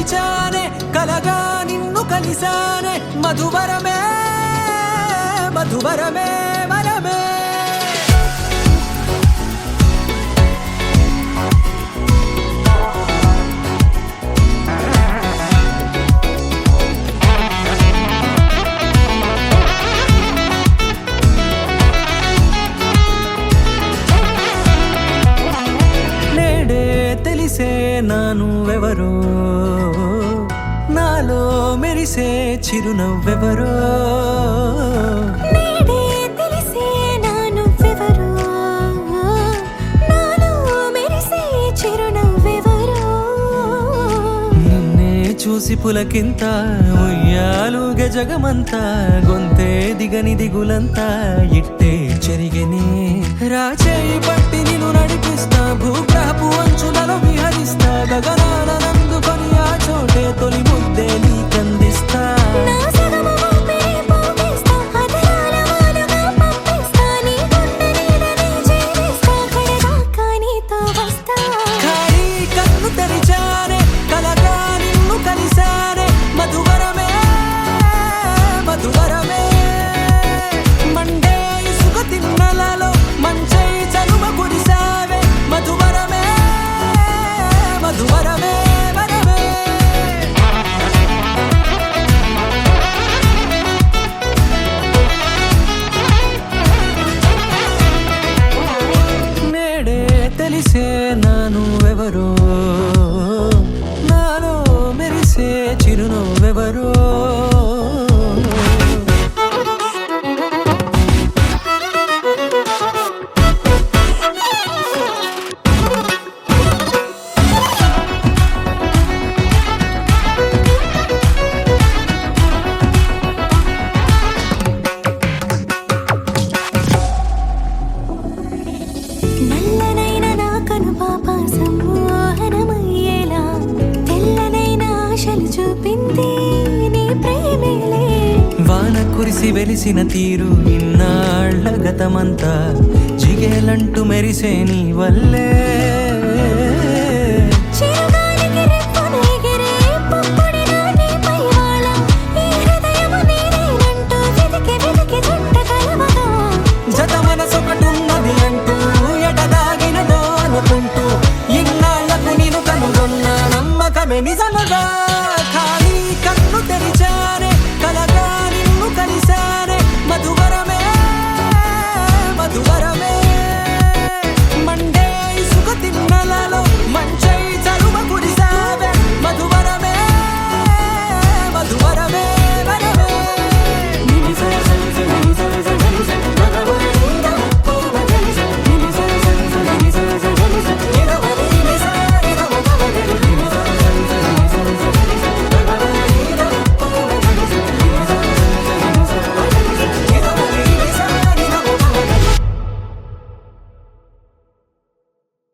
తెరిచానే కలగా నిన్ను కలిసానే మధువరమే మధువరమే వరమే తెలిసే నానువెవరో నాలో మెరిసే చిరునవ్వెవరో నేడే తెలిసే నానువెవరో నాలో మెరిసే చిరునవ్వెవరో నిన్నే చూసి పులకింత ఉయ్యాలుగ జగమంతా గొంతే దిగని దిగులంతా ఇట్టే చెరిగెనే రాచేయి పట్టి నిన్ను నడిపిస్తా భూగ్రహపు అంచులలో విహరిస్తా గగనాన నందుకొని ఆ చోటే తొలి ముద్దే నీకందిస్తా నా సగము ఊపిరి పోగిస్తా అదరాల వాలుగా పంపిస్తా నీ గుండె నీడనే చేరిస్తా కడదాకా నీతో వస్తా ఖాళీ కన్ను తెరిచానే కలగా నిన్ను కలిసానే మధువరమే మధువరమే మండే ఇసుక తిన్నలలో మంచై చలుమ కురిసావే మధువరమే మధువరమే వరమే నేడే తెలిసే నానువెవరో నాలో మెరిసే చిరునవ్వెవరో నల్లనైన నా కనుపాప సమ్మోహనమయ్యేలా తెల్లనైన ఆశలు చూపింది నీ ప్రేమేలే వాన కురిసి వెలిసిన తీరు ఇన్నాళ్ల గతమంతా జిగేలంటూ మెరిసే నీ వల్లే